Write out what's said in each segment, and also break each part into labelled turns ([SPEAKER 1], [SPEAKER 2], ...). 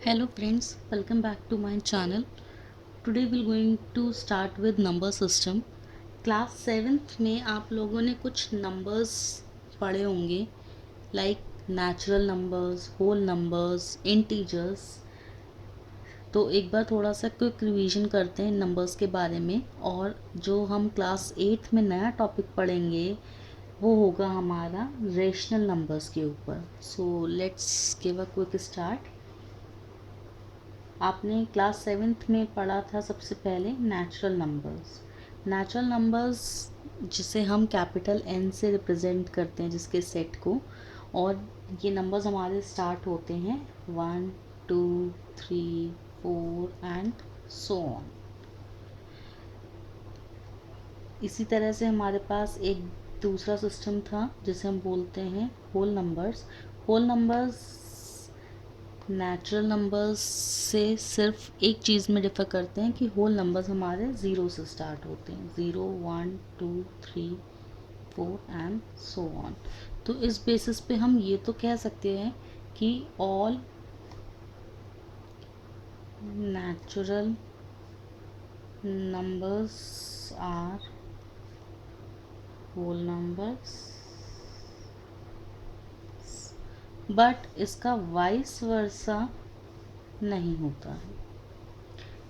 [SPEAKER 1] Hello friends, welcome back to my channel. Today we're going to start with number system. Class 7th में आप लोगों ने कुछ numbers पढ़े होंगे like natural numbers, whole numbers, integers. तो एक बार थोड़ा सा क्विक रिवीजन करते हैं नंबर्स के बारे में। और जो हम क्लास 8th में नया टॉपिक पढ़ेंगे वो होगा हमारा रेशनल नंबर्स के ऊपर। So let's give a quick start. आपने क्लास 7th में पढ़ा था सबसे पहले नेचुरल नंबर्स। नेचुरल नंबर्स जिसे हम कैपिटल एन से रिप्रेजेंट करते हैं, जिसके सेट को। और ये नंबर्स हमारे स्टार्ट होते हैं 1 2 3 4 एंड सो ऑन। इसी तरह से हमारे पास एक दूसरा सिस्टम था जिसे हम बोलते हैं whole numbers. Whole numbers natural numbers से सिर्फ एक चीज़ में डिफ़र करते हैं कि होल नंबर्स हमारे ज़ीरो से स्टार्ट होते हैं, 0 1 2 3 4 एंड सो ऑन। तो इस बेसिस पे हम ये तो कह सकते हैं कि all natural numbers are whole numbers, but इसका वाइस वर्सा नहीं होता है।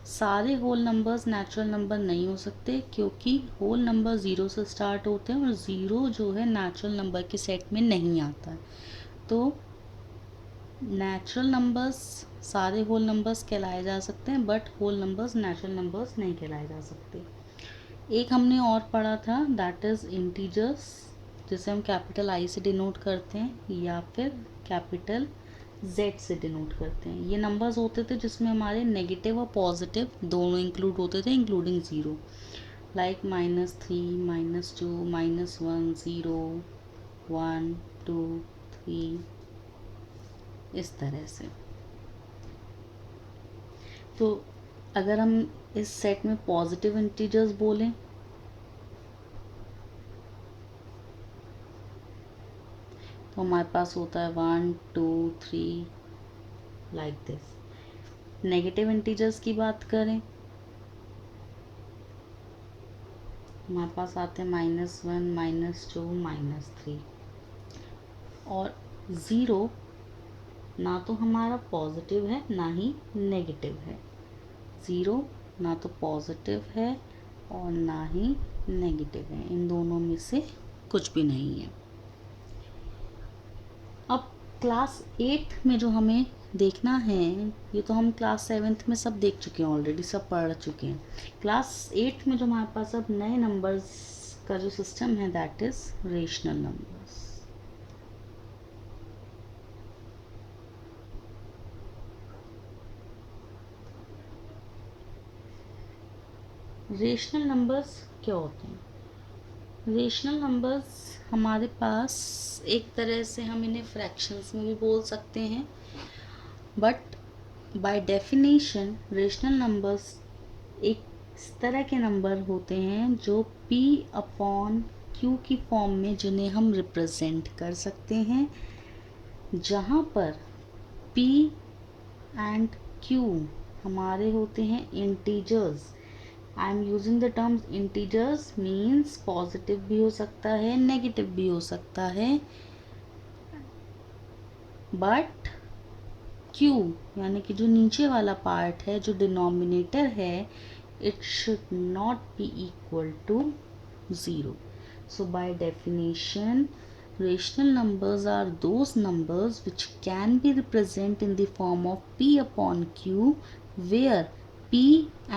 [SPEAKER 1] सारे होल नंबर्स नेचुरल नंबर नहीं हो सकते क्योंकि होल नंबर ज़ीरो से स्टार्ट होते हैं और ज़ीरो जो है नेचुरल नंबर के सेट में नहीं आता है। तो नेचुरल नंबर्स सारे होल नंबर्स कहलाए जा सकते हैं, but whole numbers natural numbers नहीं कहलाए जा सकते। एक हमने और पढ़ा था, दैट इज़ इंटीजर्स, जिसे हम कैपिटल आई से डिनोट करते हैं या फिर कैपिटल जेड से डिनोट करते हैं। ये नंबर्स होते थे जिसमें हमारे नेगेटिव और पॉजिटिव दोनों इंक्लूड होते थे, इंक्लूडिंग ज़ीरो, लाइक -3 -2 -1 0 1 2 3, इस तरह से। तो अगर हम इस सेट में पॉजिटिव इंटीजर्स बोलें तो हमारे पास होता है 1 2 3 लाइक दिस। नेगेटिव इंटीजर्स की बात करें हमारे पास आते हैं -1 -2 -3। और ज़ीरो ना तो हमारा पॉजिटिव है ना ही नेगेटिव है। ज़ीरो ना तो पॉजिटिव है और ना ही नेगेटिव है, इन दोनों में से कुछ भी नहीं है। अब क्लास 8 में जो हमें देखना है, ये तो हम क्लास 7th में सब देख चुके हैं ऑलरेडी, सब पढ़ चुके हैं। क्लास 8 में जो हमारे पास अब नए नंबर्स का जो सिस्टम है, that is rational numbers. Rational numbers क्या होते हैं? रेशनल नंबर्स हमारे पास एक तरह से हम इन्हें फ्रैक्शंस में भी बोल सकते हैं, but by definition rational numbers एक इस तरह के नंबर होते हैं जो p अपॉन q की फॉर्म में, जिन्हें हम रिप्रेजेंट कर सकते हैं, जहाँ पर p एंड q हमारे होते हैं integers. I am using the terms integers means positive भी हो सकता है, नेगेटिव भी हो सकता है, बट q यानी कि जो नीचे वाला पार्ट है, जो डिनोमिनेटर है, it should not be equal to 0. So by definition, rational numbers are those numbers which can be represented in the form of p upon q, where p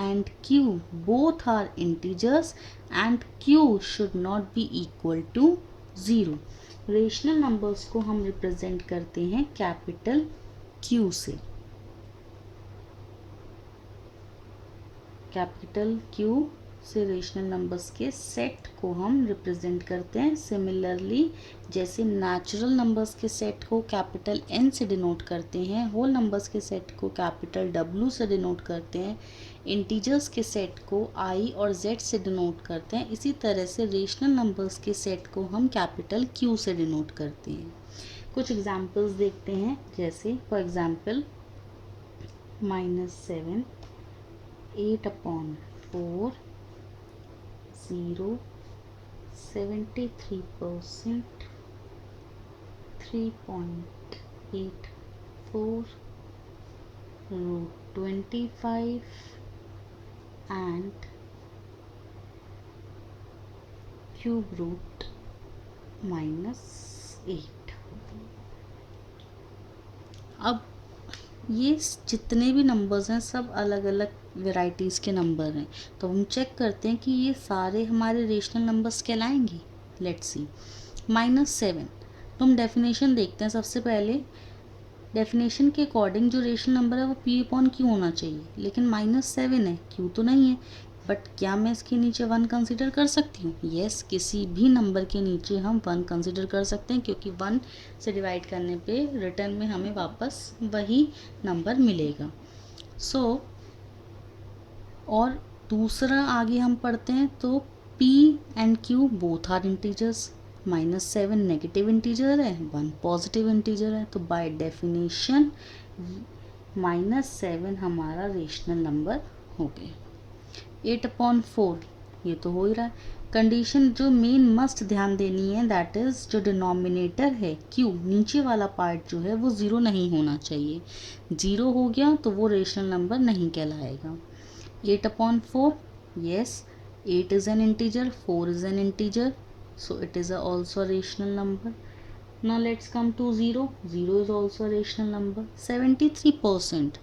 [SPEAKER 1] and q both are integers and q should not be equal to 0. Rational numbers को हम represent करते हैं capital Q से। Capital Q से rational numbers के set को हम represent करते हैं। सिमिलरली जैसे नेचुरल नंबर्स के सेट को कैपिटल N से डिनोट करते हैं, होल नंबर्स के सेट को कैपिटल W से डिनोट करते हैं, इंटीजर्स के सेट को I और Z से डिनोट करते हैं, इसी तरह से रेशनल नंबर्स के सेट को हम कैपिटल Q से डिनोट करते हैं। कुछ एग्जाम्पल्स देखते हैं, जैसे for example -7, 8/4, 0, 73%, 3.84, √25 and cube root -8। अब ये जितने भी नंबर्स हैं सब अलग अलग वेराइटीज़ के नंबर हैं, तो हम चेक करते हैं कि ये सारे हमारे रेशनल नंबर्स कहलाएंगे। Let's see. -7, तो हम डेफिनेशन देखते हैं। सबसे पहले डेफिनेशन के अकॉर्डिंग जो रेशनल नंबर है वो P/Q होना चाहिए, लेकिन -7 है, Q तो नहीं है। बट क्या मैं इसके नीचे 1 कंसिडर कर सकती हूँ? यस, किसी भी नंबर के नीचे हम 1 कंसिडर कर सकते हैं, क्योंकि 1 से डिवाइड करने पे रिटर्न में हमें वापस वही नंबर मिलेगा। और दूसरा आगे हम पढ़ते हैं, तो P and Q both are integers. -7 negative integer है, 1 पॉजिटिव इंटीजर है, तो बाय डेफिनेशन -7 हमारा रेशनल नंबर हो गया। 8/4 ये तो हो ही रहा है। कंडीशन जो मेन मस्ट ध्यान देनी है, दैट इज़ जो डिनोमिनेटर है Q, नीचे वाला पार्ट जो है वो 0 नहीं होना चाहिए। 0 हो गया तो वो रेशनल नंबर नहीं कहलाएगा। 8/4, yes, 8 is an integer, 4 is an integer, so it is also a rational number. Now let's come to 0. 0 is also a rational number. 73%,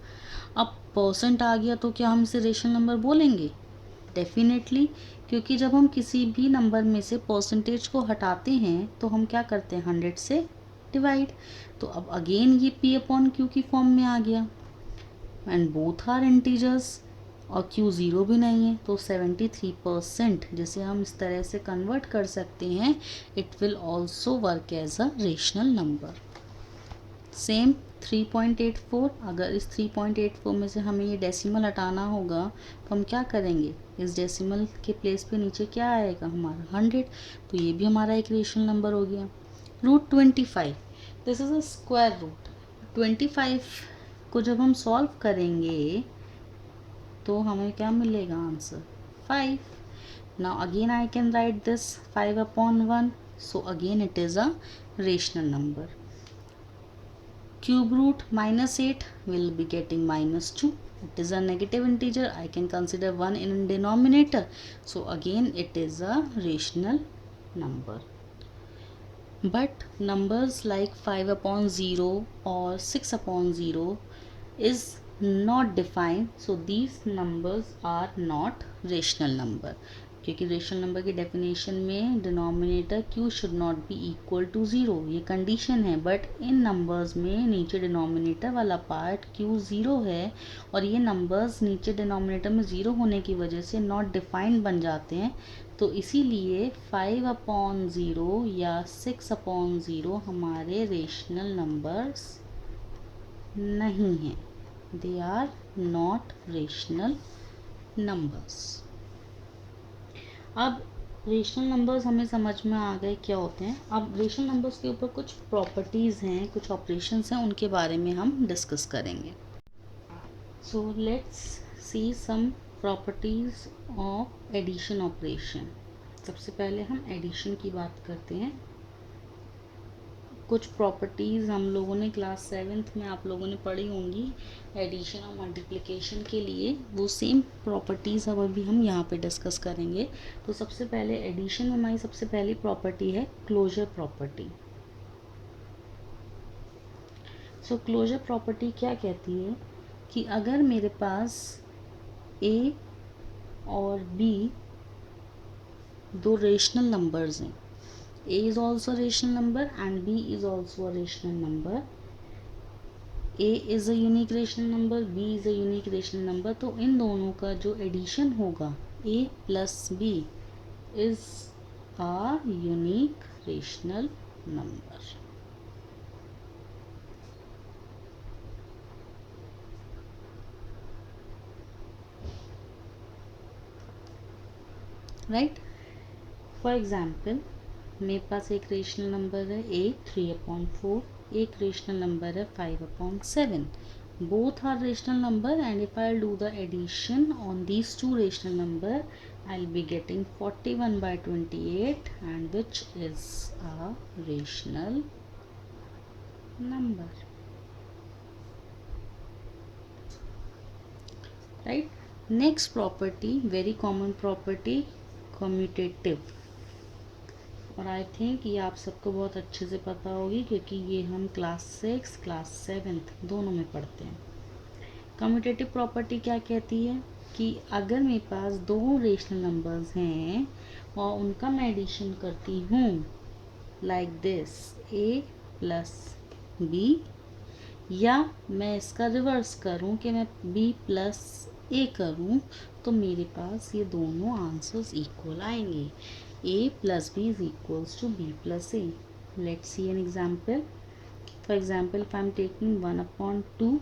[SPEAKER 1] अब परसेंट आ गया तो क्या हम इसे रेशनल नंबर बोलेंगे? डेफिनेटली, क्योंकि जब हम किसी भी नंबर में से परसेंटेज को हटाते हैं तो हम क्या करते हैं? 100 से डिवाइड। तो अब अगेन ये P/Q की फॉर्म में आ गया, एंड बोथ आर इंटीजर्स, और Q 0 भी नहीं है, तो 73% जिसे हम इस तरह से कन्वर्ट कर सकते हैं, it will also work as a rational number. Same 3.84, अगर इस 3.84 में से हमें ये डेसिमल हटाना होगा तो हम क्या करेंगे? इस डेसिमल के प्लेस पे नीचे क्या आएगा? हमारा 100, तो ये भी हमारा एक रेशनल नंबर हो गया। √25, this is a square root. 25 को जब हम सॉल्व करेंगे तो हमें क्या मिलेगा? Answer 5। Now again I can write this 5/1, so again it is a rational number. Cube root -8 will be getting -2. It is a negative integer. I can consider 1 in denominator. So again it is a rational number. But numbers like 5/0 or 6/0 is not defined, so these numbers are not rational number, क्योंकि rational number की definition में denominator Q should not be equal to 0, ये condition है। But in numbers में नीचे denominator वाला part Q 0 है, और ये नंबर्स नीचे डिनोमिनेटर में 0 होने की वजह से नॉट डिफाइंड बन जाते हैं, तो इसीलिए 5/0 या 6/0 हमारे रेशनल नंबर्स नहीं हैं, they are not rational numbers. अब रेशनल नंबर्स हमें समझ में आ गए क्या होते हैं। अब रेशनल नंबर्स के ऊपर कुछ प्रॉपर्टीज़ हैं, कुछ ऑपरेशंस हैं, उनके बारे में हम डिस्कस करेंगे। So let's see some properties of addition operation. सबसे पहले हम एडिशन की बात करते हैं। कुछ प्रॉपर्टीज़ हम लोगों ने क्लास 7th में आप लोगों ने पढ़ी होंगी एडिशन और मल्टीप्लिकेशन के लिए, वो सेम प्रॉपर्टीज़ अब अभी हम यहाँ पे डिस्कस करेंगे। तो सबसे पहले एडिशन में हमारी सबसे पहली प्रॉपर्टी है क्लोजर प्रॉपर्टी। सो क्लोजर प्रॉपर्टी क्या कहती है कि अगर मेरे पास A और B दो रेशनल नंबर्स हैं, A is also a rational number and B is also a rational number. A is a unique rational number, B is a unique rational number. तो इन दोनों का जो एडिशन होगा A plus B is a unique rational number. Right? For example, मेरे पास एक rational number है A 3/4, एक rational number है 5/7। both are rational number, and if I'll do the addition on these two rational number, I'll be getting 41 by 28, and which is a rational number, right? Next property, very common property, commutative, और I think ये आप सबको बहुत अच्छे से पता होगी क्योंकि ये हम क्लास 6 क्लास 7 दोनों में पढ़ते हैं। कम्यूटेटिव प्रॉपर्टी क्या कहती है कि अगर मेरे पास दो रेशनल नंबर्स हैं और उनका मैं एडिशन करती हूँ like this a plus b, या मैं इसका रिवर्स करूँ कि मैं b प्लस a करूँ, तो मेरे पास ये दोनों आंसर्स इक्वल आएंगे। a plus b is equals to b plus a. Let's see an example. For example, if I am taking 1 upon 2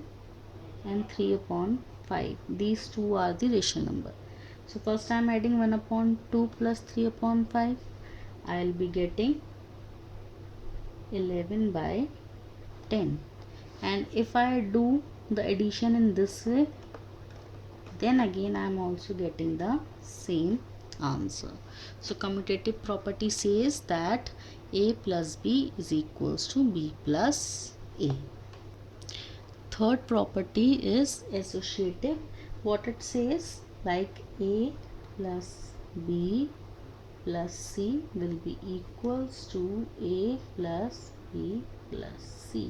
[SPEAKER 1] and 3 upon 5, these two are the rational number. So first I am adding 1 upon 2 plus 3 upon 5. I will be getting 11 by 10. And if I do the addition in this way, then again I am also getting the same answer. So commutative property says that a plus b is equals to b plus a. Third property is associative. What it says, like a plus b plus c will be equals to a plus b plus c.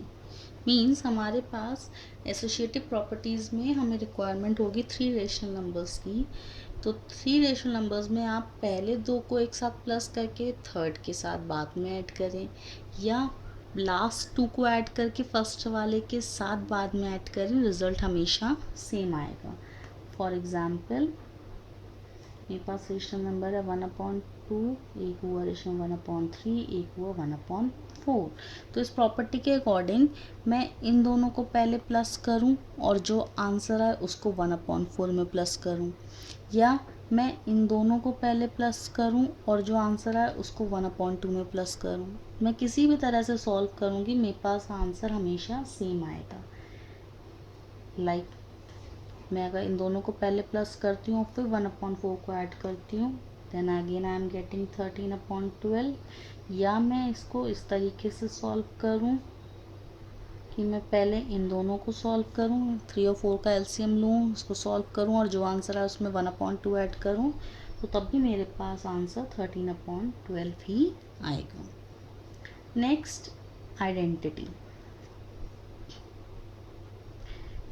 [SPEAKER 1] Means हमारे पास associative properties में हमें requirement होगी 3 rational numbers की। तो 3 rational numbers में आप पहले 2 को एक साथ प्लस करके थर्ड के साथ बाद में ऐड करें, या लास्ट 2 को ऐड करके फर्स्ट वाले के साथ बाद में ऐड करें, रिज़ल्ट हमेशा सेम आएगा। फॉर एग्ज़ाम्पल, मेरे पास रेशनल नंबर है 1/2, एक हुआ रेशनल 1/3, एक हुआ 1/4। तो इस प्रॉपर्टी के अकॉर्डिंग मैं इन दोनों को पहले प्लस करूं और जो आंसर है उसको 1/4 में प्लस करूं, या मैं इन दोनों को पहले प्लस करूं और जो आंसर है उसको 1/2 में प्लस करूं। मैं किसी भी तरह से सॉल्व करूंगी, मेरे पास आंसर हमेशा सेम आएगा। लाइक मैं अगर इन दोनों को पहले प्लस करती हूँ फिर 1/4 को ऐड करती हूँ, then again I am getting 13/12। या मैं इसको इस तरीके से सॉल्व करूँ कि मैं पहले इन दोनों को सॉल्व करूँ, 3 और 4 का एलसीएम लूँ, उसको सॉल्व करूँ और जो आंसर है उसमें 1/2 ऐड करूँ, तो तब भी मेरे पास आंसर 13/12 ही आएगा। Next, identity.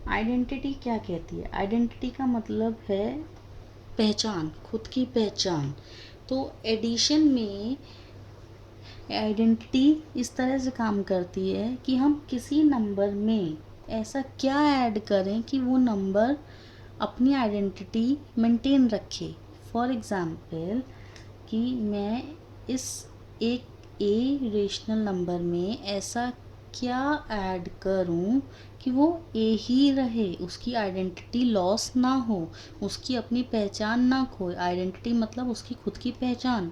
[SPEAKER 1] आइडेंटिटी क्या कहती है? आइडेंटिटी का मतलब है पहचान, खुद की पहचान। तो एडिशन में आइडेंटिटी इस तरह से काम करती है कि हम किसी नंबर में ऐसा क्या ऐड करें कि वो नंबर अपनी आइडेंटिटी मेंटेन रखे। फॉर एग्ज़ाम्पल, कि मैं इस एक ए रेशनल नंबर में ऐसा क्या ऐड करूं कि वो ए ही रहे, उसकी आइडेंटिटी लॉस ना हो, उसकी अपनी पहचान ना खोए। आइडेंटिटी मतलब उसकी खुद की पहचान,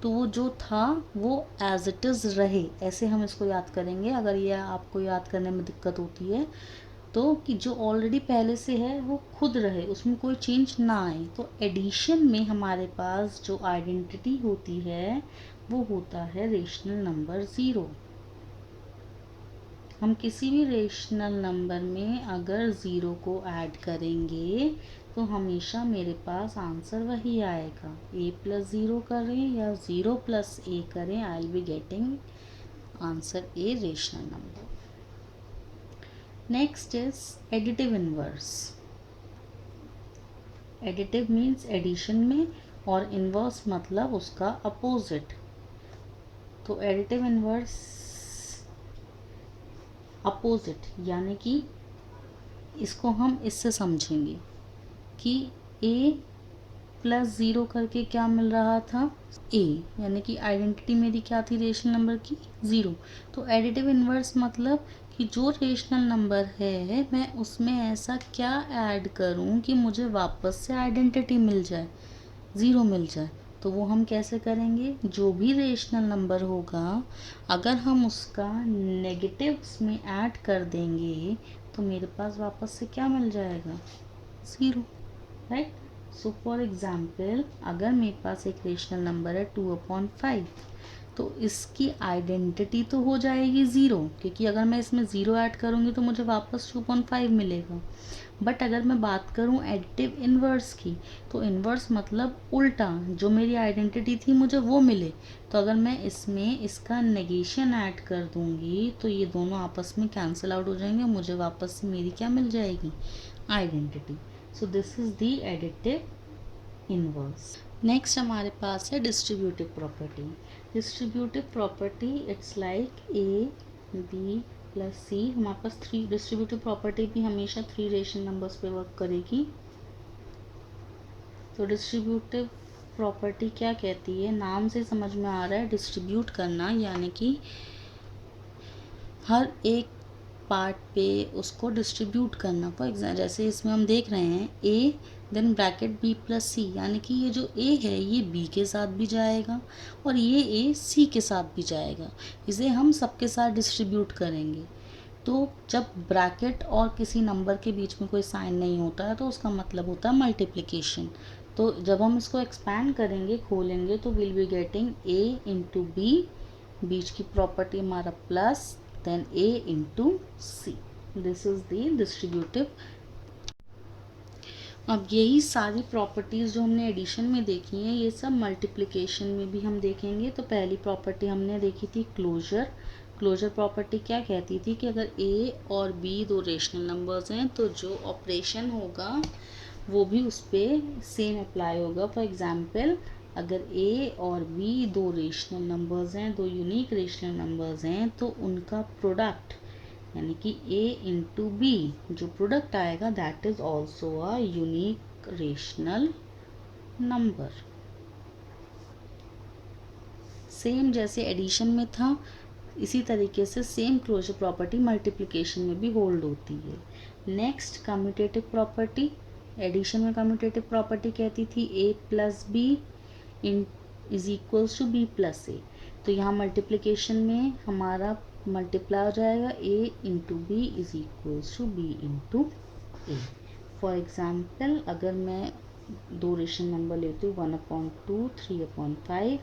[SPEAKER 1] तो वो जो था वो एज इट इज़ रहे। ऐसे हम इसको याद करेंगे। अगर ये आपको याद करने में दिक्कत होती है तो कि जो ऑलरेडी पहले से है वो खुद रहे, उसमें कोई चेंज ना आए। तो एडिशन में हमारे पास जो आइडेंटिटी होती है वो होता है रेशनल नंबर 0। हम किसी भी रेशनल नंबर में अगर 0 को ऐड करेंगे तो हमेशा मेरे पास आंसर वही आएगा। a प्लस 0 करें या 0 प्लस a करें, I will be getting answer a rational number. Next is additive inverse. Additive means addition में, और इनवर्स मतलब उसका अपोजिट। तो एडिटिव इनवर्स अपोजिट, यानी कि इसको हम इससे समझेंगे कि a प्लस 0 करके क्या मिल रहा था, a, यानी कि आइडेंटिटी मेरी क्या थी रेशनल नंबर की, 0। तो एडिटिव इनवर्स मतलब कि जो रेशनल नंबर है मैं उसमें ऐसा क्या ऐड करूं कि मुझे वापस से आइडेंटिटी मिल जाए, 0 मिल जाए। तो वो हम कैसे करेंगे? जो भी रेशनल नंबर होगा अगर हम उसका नेगेटिव्स में ऐड कर देंगे तो मेरे पास वापस से क्या मिल जाएगा, 0, राइट। सो फॉर एग्जाम्पल अगर मेरे पास एक रेशनल नंबर है 2/5, तो इसकी आइडेंटिटी तो हो जाएगी 0, क्योंकि अगर मैं इसमें 0 ऐड करूँगी तो मुझे वापस 2/5 मिलेगा। बट अगर मैं बात करूँ एडिटिव इन्वर्स की, तो इन्वर्स मतलब उल्टा, जो मेरी आइडेंटिटी थी मुझे वो मिले। तो अगर मैं इसमें इसका नेगेशन ऐड कर दूँगी तो ये दोनों आपस में कैंसिल आउट हो जाएंगे, मुझे वापस से मेरी क्या मिल जाएगी, identity. So this is the additive inverse. Next हमारे पास है distributive property. Distributive property it's like A B plus C. हमारे पास 3 डिस्ट्रीब्यूटिव प्रॉपर्टी भी हमेशा 3 रेशनल नंबर्स पे वर्क करेगी। तो डिस्ट्रीब्यूटिव प्रॉपर्टी क्या कहती है, नाम से समझ में आ रहा है, डिस्ट्रीब्यूट करना, यानी कि हर एक पार्ट पे उसको डिस्ट्रीब्यूट करना। फॉर एग्जाम्पल जैसे इसमें हम देख रहे हैं A then bracket B plus सी, यानी कि ये जो ए है ये बी के साथ भी जाएगा और ये ए सी के साथ भी जाएगा। इसे हम सबके साथ डिस्ट्रीब्यूट करेंगे। तो जब ब्रैकेट और किसी नंबर के बीच में कोई साइन नहीं होता है तो उसका मतलब होता है मल्टीप्लिकेशन। तो जब हम इसको एक्सपैंड करेंगे, खोलेंगे, तो will be getting a into B, बीच की प्रॉपर्टी हमारा plus, then a into c. This is the distributive। अब यही सारी प्रॉपर्टीज़ जो हमने एडिशन में देखी हैं ये सब मल्टीप्लिकेशन में भी हम देखेंगे। तो पहली प्रॉपर्टी हमने देखी थी क्लोजर। क्लोजर प्रॉपर्टी क्या कहती थी कि अगर a और b 2 रेशनल नंबर्स हैं तो जो ऑपरेशन होगा वो भी उस पर सेम अप्लाई होगा। फॉर एग्जाम्पल अगर a और b 2 रेशनल नंबर्स हैं, 2 यूनिक रेशनल नंबर्स हैं, तो उनका प्रोडक्ट यानी कि a इंटू बी जो प्रोडक्ट आएगा that is also a unique rational number. Same जैसे एडिशन में था इसी तरीके से सेम क्लोजर प्रॉपर्टी मल्टीप्लिकेशन में भी होल्ड होती है। Next commutative property. एडिशन में कम्यूटेटिव प्रॉपर्टी कहती थी a plus B is equals to B plus A. तो यहाँ मल्टीप्लिकेशन में हमारा मल्टीप्लाई हो जाएगा a into B is equals to B into A. For example अगर मैं 2 रेशनल नंबर लेती हूँ 1/2 3/5,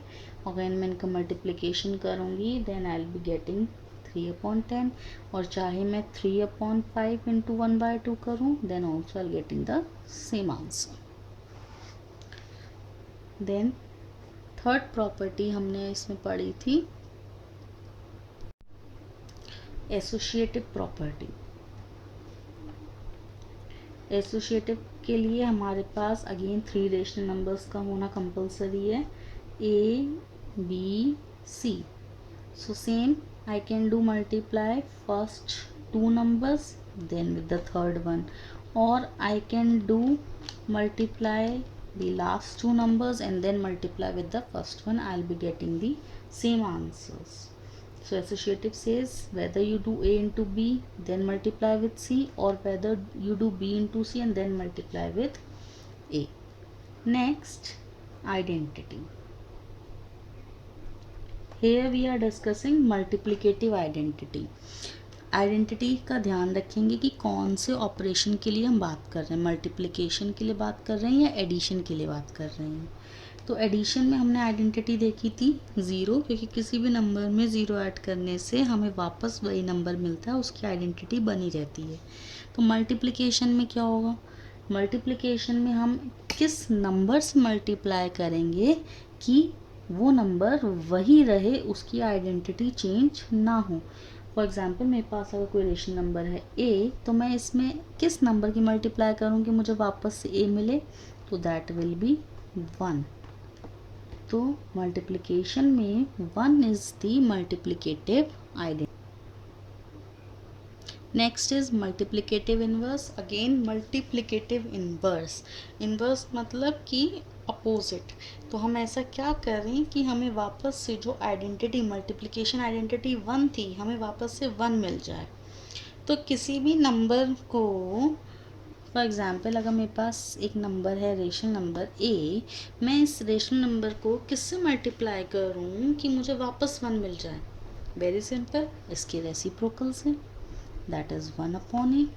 [SPEAKER 1] अगर मैं इनका मल्टीप्लिकेशन करूँगी then I will be getting 3/10, और चाहे मैं 3/5 इंटू 1/2 करूँ then also I will getting the same answer. Then third property हमने इसमें पढ़ी थी एसोसिएटिव प्रॉपर्टी। एसोसिएटिव के लिए हमारे पास अगेन 3 रेशनल नंबर्स का होना कंपलसरी है, a b c. So same I can do multiply first 2 numbers then with the third one, or I can do multiply the last 2 numbers and then multiply with the first one. I'll be getting the same answers. So associative says whether you do a into b then multiply with c, or whether you do b into c and then multiply with a. Next, identity. Here we are discussing multiplicative identity. Identity का ध्यान रखेंगे कि कौन से operation के लिए हम बात कर रहे हैं, मल्टीप्लिकेशन के लिए बात कर रहे हैं या एडिशन के लिए बात कर रहे हैं। तो एडिशन में हमने आइडेंटिटी देखी थी 0, क्योंकि किसी भी नंबर में 0 ऐड करने से हमें वापस वही नंबर मिलता है, उसकी आइडेंटिटी बनी रहती है। तो मल्टीप्लिकेशन में क्या होगा, मल्टीप्लिकेशन में हम किस नंबर से मल्टीप्लाई करेंगे कि वो नंबर वही रहे, उसकी आइडेंटिटी चेंज ना हो। फॉर एग्जाम्पल मेरे पास अगर कोई रेशनल नंबर है a, तो मैं इसमें किस नंबर की मल्टीप्लाई करूँ कि मुझे वापस से a मिले, तो दैट विल बी 1। तो मल्टीप्लिकेशन में 1 is the multiplicative identity. Next is multiplicative inverse. Again multiplicative inverse, inverse मतलब कि अपोजिट। तो हम ऐसा क्या करें कि हमें वापस से जो आइडेंटिटी मल्टीप्लिकेशन आइडेंटिटी 1 थी हमें वापस से 1 मिल जाए। तो किसी भी नंबर को फॉर एग्जाम्पल अगर मेरे पास एक नंबर है रेशनल नंबर a, मैं इस रेशनल नंबर को किससे मल्टीप्लाई करूं कि मुझे वापस 1 मिल जाए। वेरी सिंपल, इसके रेसिप्रोकल से। That is 1/a।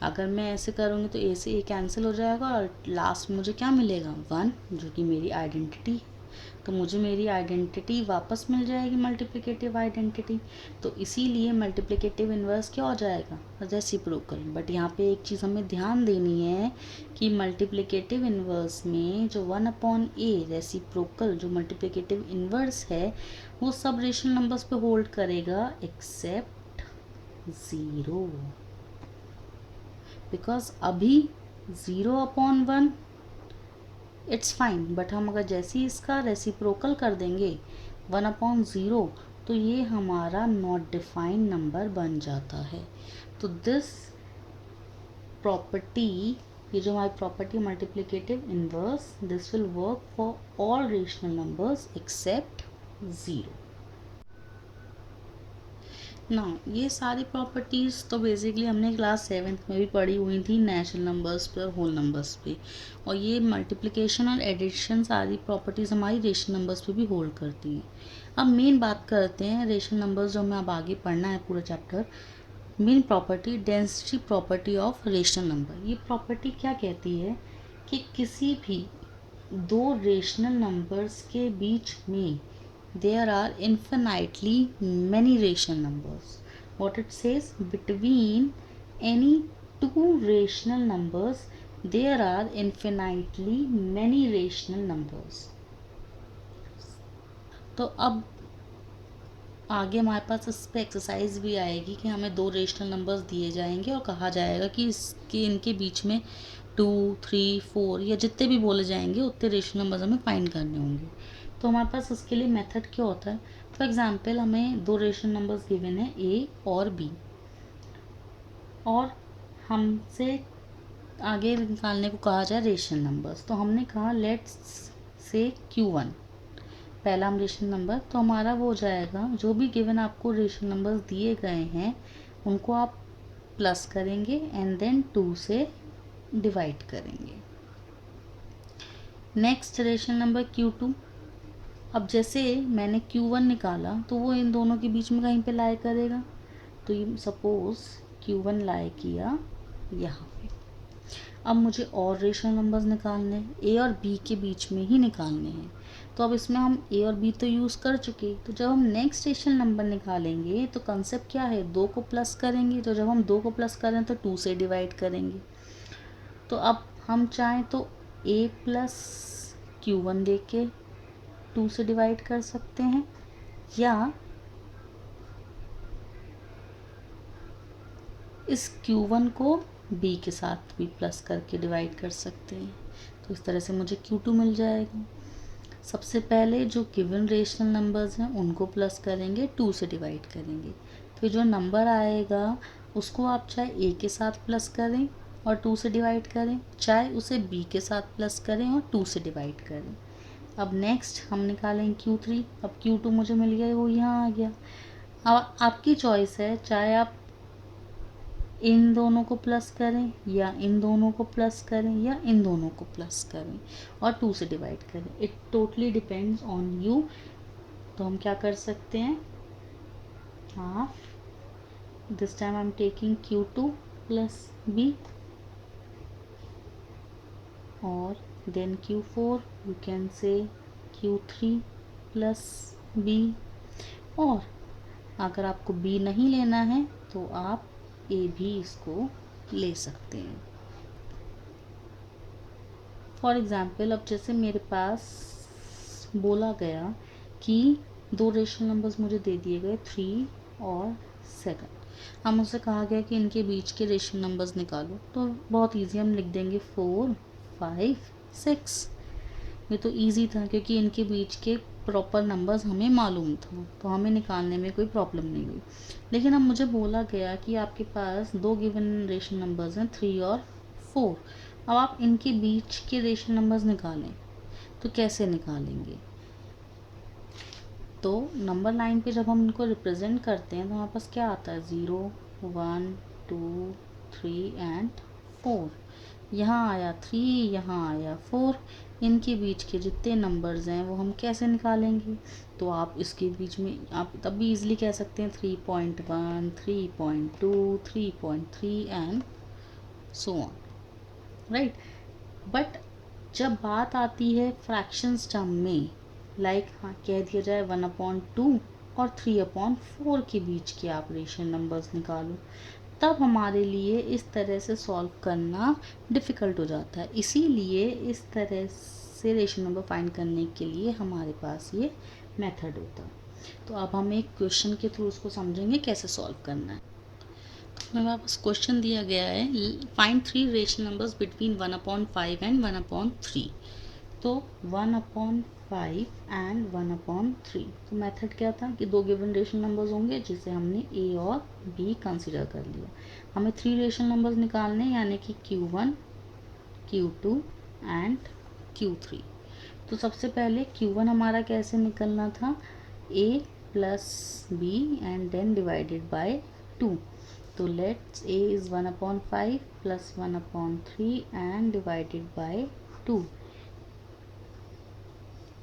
[SPEAKER 1] अगर मैं ऐसे करूँगी तो a से a कैंसिल हो जाएगा और लास्ट में मुझे क्या मिलेगा 1, जो कि मेरी आइडेंटिटी है। तो मुझे मेरी आइडेंटिटी वापस मिल जाएगी, मल्टीप्लिकेटिव आइडेंटिटी। तो इसीलिए मल्टीप्लिकेटिव इन्वर्स क्या हो जाएगा, रेसिप्रोकल। बट यहाँ पे एक चीज़ हमें ध्यान देनी है कि मल्टीप्लिकेटिव इन्वर्स में जो 1/a रेसिप्रोकल जो मल्टीप्लिकेटिव इन्वर्स है वो सब रेशनल नंबर्स पे होल्ड करेगा एक्सेप्ट 0, बिकॉज अभी 0/1 इट्स फाइन, बट हम अगर जैसे ही इसका रेसिप्रोकल कर देंगे 1/0 तो ये हमारा नॉट डिफाइंड नंबर बन जाता है। तो दिस प्रॉपर्टी, ये जो हमारी property multiplicative inverse, this will work for all rational numbers accept 0। ना ये सारी प्रॉपर्टीज़ तो बेसिकली हमने क्लास 7th में भी पढ़ी हुई थी, नेचुरल नंबर्स पे और होल नंबर्स पे। और ये मल्टीप्लिकेशन और एडिशन सारी प्रॉपर्टीज़ हमारी रेशनल नंबर्स पे भी होल्ड करती हैं। अब मेन बात करते हैं रेशनल नंबर्स, जो हमें अब आगे पढ़ना है पूरा chapter. Main property, density property of rational number. ये प्रॉपर्टी क्या कहती है कि किसी भी दो रेशनल नंबर्स के बीच में there are infinitely many rational numbers. What it says, between any two rational numbers there are infinitely many rational numbers. तो अब आगे हमारे पास इस पर एक्सरसाइज भी आएगी कि हमें दो रेशनल नंबर्स दिए जाएंगे और कहा जाएगा कि इसके इनके बीच में 2, 3, 4 या जितने भी बोले जाएंगे उतने रेशनल नंबर्स हमें फाइंड करने होंगे। तो हमारे पास उसके लिए मेथड क्या होता है। फॉर एग्जांपल हमें दो रेशनल नंबर्स गिवन है a और b, और हमसे आगे निकालने को कहा जाए रेशनल नंबर्स। तो हमने कहा लेट्स से q1 पहला हम रेशनल नंबर, तो हमारा वो हो जाएगा जो भी गिवन आपको रेशनल नंबर्स दिए गए हैं उनको आप प्लस करेंगे एंड देन 2 से डिवाइड करेंगे। Next rational number q2। अब जैसे मैंने q1 निकाला तो वो इन दोनों के बीच में कहीं पे लाई करेगा, तो ये सपोज q1 लाई किया यहाँ पे। अब मुझे और रेशनल नंबर्स निकालने हैं, a और b के बीच में ही निकालने हैं। तो अब इसमें हम a और b तो यूज़ कर चुके, तो जब हम नेक्स्ट रेशनल नंबर निकालेंगे तो कंसेप्ट क्या है, 2 को प्लस करेंगे। तो जब हम 2 को प्लस करें तो 2 से डिवाइड करेंगे। तो अब हम चाहें तो a प्लस q1 दे के 2 से डिवाइड कर सकते हैं, या इस q1 को b के साथ भी प्लस करके डिवाइड कर सकते हैं। तो इस तरह से मुझे q2 मिल जाएगा। सबसे पहले जो गिवन रेशनल नंबर्स हैं उनको प्लस करेंगे, 2 से डिवाइड करेंगे। फिर जो नंबर आएगा उसको आप चाहे a के साथ प्लस करें और 2 से डिवाइड करें, चाहे उसे b के साथ प्लस करें और 2 से डिवाइड करें। अब नेक्स्ट हम निकालेंगे q3। अब q2 मुझे मिल गया, वो यहाँ आ गया। अब आपकी चॉइस है, चाहे आप इन दोनों को प्लस करें या इन दोनों को प्लस करें या इन दोनों को प्लस करें और 2 से डिवाइड करें। It totally depends on you. तो हम क्या कर सकते हैं, half, this time I am taking q2 plus b और then q4 you can say q3 plus b, और अगर आपको b नहीं लेना है तो आप a भी इसको ले सकते हैं। फॉर एग्ज़ाम्पल अब जैसे मेरे पास बोला गया कि दो रेशनल नंबर्स मुझे दे दिए गए 3 और 7। हम मुझसे कहा गया कि इनके बीच के रेशनल नंबर्स निकालो। तो बहुत इजी, हम लिख देंगे 4, 5, 6। ये तो इजी था क्योंकि इनके बीच के प्रॉपर नंबर्स हमें मालूम था, तो हमें निकालने में कोई प्रॉब्लम नहीं हुई। लेकिन अब मुझे बोला गया कि आपके पास दो गिवन रेशनल नंबर्स हैं 3 और 4। अब आप इनके बीच के रेशनल नंबर्स निकालें, तो कैसे निकालेंगे। तो नंबर लाइन पे जब हम इनको रिप्रेजेंट करते हैं तो हमारे पास क्या आता है, 0, 1, 2, 3 एंड 4। यहाँ आया 3, यहाँ आया 4, इनके बीच के जितने नंबर्स हैं वो हम कैसे निकालेंगे, तो आप इसके बीच में आप तब भी इजीली कह सकते हैं 3.1, 3.2, 3.3 and so on, right. But जब बात आती है फ्रैक्शंस टर्म में, लाइक हाँ कह दिया जाए 1/2 और 3/4 के बीच के आप रेशनल नंबर्स निकालो, तब हमारे लिए इस तरह से सॉल्व करना डिफ़िकल्ट हो जाता है। इसीलिए इस तरह से रेशनल नंबर फाइंड करने के लिए हमारे पास ये मेथड होता है। तो अब हम एक क्वेश्चन के थ्रू उसको समझेंगे कैसे सॉल्व करना है। तो हमारे पास क्वेश्चन दिया गया है, find 3 rational numbers between 1/5 and 1/3। तो 1/5 एंड 1/3, तो मेथड क्या था कि दो गिवन रेशनल नंबर्स होंगे जिसे हमने ए और बी कंसीडर कर लिया। हमें 3 रेशनल नंबर्स निकालने, यानी कि Q1, Q2 एंड Q3। तो सबसे पहले Q1 हमारा कैसे निकलना था, a plus b and then divided by 2। तो let's a is 1/5 plus 1/3 and divided by 2।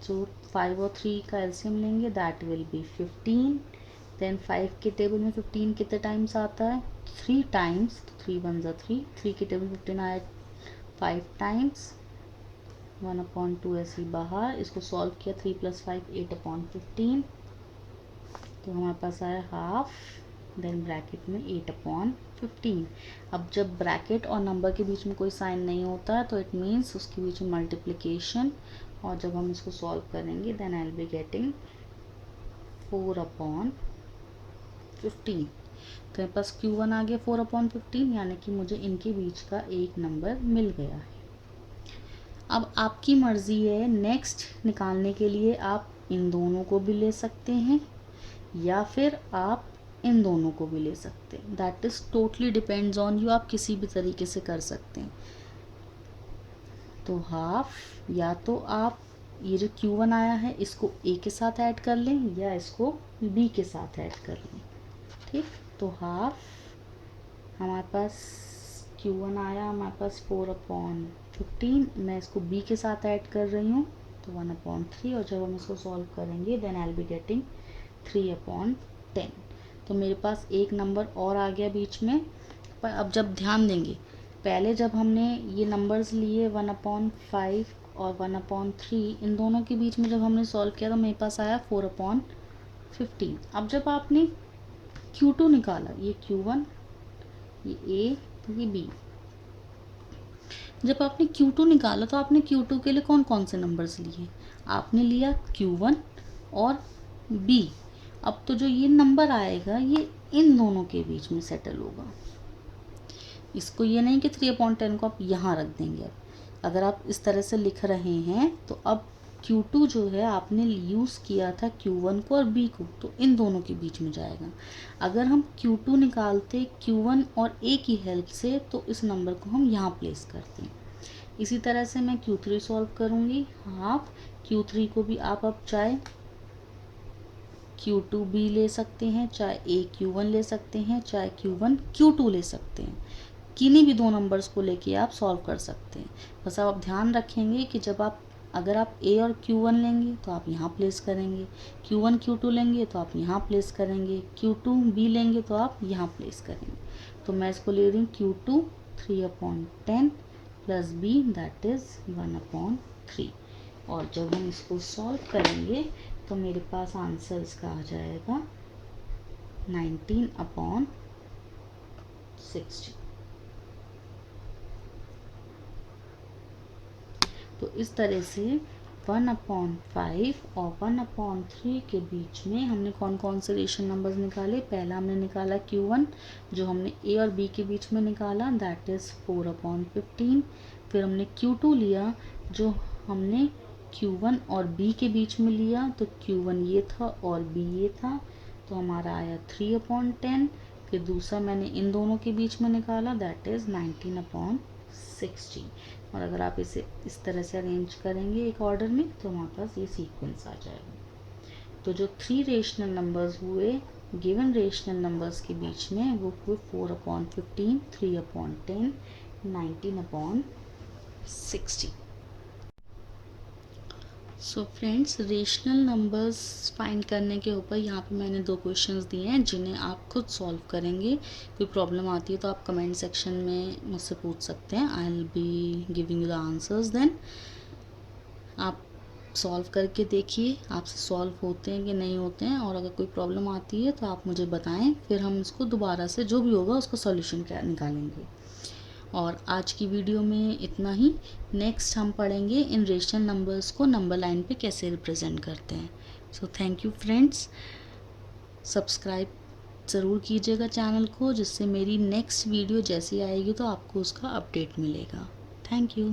[SPEAKER 1] So 5 और 3 का एलसीएम लेंगे, दैट विल बी 15। देन 5 के टेबल में 15 कितने टाइम्स आता है, 3 टाइम्स, तो 3 1 ज़ा 3, 3 के टेबल 15 आया 5 टाइम्स, 1/2 ऐसे ही बाहर। इसको सॉल्व किया, 3 + 5 8/15, तो हमारे पास आया हाफ, देन ब्रैकेट में 8/15। अब जब ब्रैकेट और नंबर के बीच में कोई साइन नहीं होता है तो इट मीन्स उसके बीच में मल्टीप्लिकेशन, और जब हम इसको सॉल्व करेंगे then I will be getting 4/15। तो मेरे पास Q1 आ गया 4/15, यानी कि मुझे इनके बीच का एक नंबर मिल गया है। अब आपकी मर्ज़ी है, नेक्स्ट निकालने के लिए आप इन दोनों को भी ले सकते हैं या फिर आप इन दोनों को भी ले सकते हैं, that is totally depends on you, आप किसी भी तरीके से कर सकते हैं। तो हाफ, या तो आप ये जो Q1 आया है इसको A के साथ ऐड कर लें या इसको B के साथ ऐड कर लें, ठीक। तो हाफ हमारे पास Q1 आया, हमारे पास 4/15, मैं इसको B के साथ ऐड कर रही हूँ तो 1/3, और जब हम इसको सॉल्व करेंगे then I will be getting 3/10। तो मेरे पास एक नंबर और आ गया बीच में। पर अब जब ध्यान देंगे, पहले जब हमने ये नंबर्स लिए 1/5 और 1/3, इन दोनों के बीच में जब हमने सॉल्व किया तो मेरे पास आया 4/15। अब जब आपने Q2 निकाला, ये Q1, ये A, ये B, जब आपने Q2 निकाला तो आपने Q2 के लिए कौन कौन से नंबर्स लिए, आपने लिया Q1 और B। अब तो जो ये नंबर आएगा ये इन दोनों के बीच में सेटल होगा। इसको ये नहीं कि 3/10 को आप यहाँ रख देंगे। अब अगर आप इस तरह से लिख रहे हैं तो अब Q2 जो है आपने यूज़ किया था Q1 को और B को, तो इन दोनों के बीच में जाएगा। अगर हम Q2 निकालते Q1 और A की हेल्प से तो इस नंबर को हम यहाँ प्लेस करते हैं। इसी तरह से मैं Q3 सॉल्व करूँगी, हाफ। Q3 को भी आप अब चाहे Q2 भी ले सकते हैं, चाहे A Q1 ले सकते हैं, चाहे Q1 Q2 ले सकते हैं, किन्हीं भी दो नंबर्स को लेके आप सॉल्व कर सकते हैं। बस आप ध्यान रखेंगे कि जब आप अगर आप A और Q1 लेंगे तो आप यहाँ प्लेस करेंगे, Q1 Q2 लेंगे तो आप यहाँ प्लेस करेंगे, Q2 B लेंगे तो आप यहाँ प्लेस करेंगे। तो मैं इसको ले रही हूँ Q2 3/10 plus B, that is 1/3। और जब हम इसको सॉल्व करेंगे तो मेरे पास आंसर इसका आ जाएगा 19/60। तो इस तरह से 1/5 और 1/3 के बीच में हमने कौन कौन से रेशनल नंबर्स निकाले। पहला हमने निकाला Q1 जो हमने A और B के बीच में निकाला, दैट इज़ 4/15। फिर हमने Q2 लिया जो हमने Q1 और B के बीच में लिया, तो Q1 ये था और B ये था, तो हमारा आया 3/10। फिर दूसरा मैंने इन दोनों के बीच में निकाला, दैट इज़ 19/60। और अगर आप इसे इस तरह से अरेंज करेंगे एक ऑर्डर में तो हमारे पास ये सीक्वेंस आ जाएगा। तो जो 3 रेशनल नंबर्स हुए गिवन रेशनल नंबर्स के बीच में वो हुए 4/15, 3/10, 19/60। So friends, rational numbers find करने के ऊपर यहाँ पे मैंने 2 क्वेश्चंस दिए हैं जिन्हें आप खुद सॉल्व करेंगे। कोई प्रॉब्लम आती है तो आप कमेंट सेक्शन में मुझसे पूछ सकते हैं। I will be giving you the answers then. आप सॉल्व करके देखिए आपसे सॉल्व होते हैं कि नहीं होते हैं, और अगर कोई प्रॉब्लम आती है तो आप मुझे बताएं, फिर हम इसको दोबारा से जो भी होगा उसका सॉल्यूशन निकालेंगे। और आज की वीडियो में इतना ही। नेक्स्ट हम पढ़ेंगे इन रेशनल नंबर्स को नंबर लाइन पे कैसे रिप्रेजेंट करते हैं। So thank you friends, subscribe ज़रूर कीजिएगा चैनल को, जिससे मेरी नेक्स्ट वीडियो जैसी आएगी तो आपको उसका अपडेट मिलेगा। Thank you.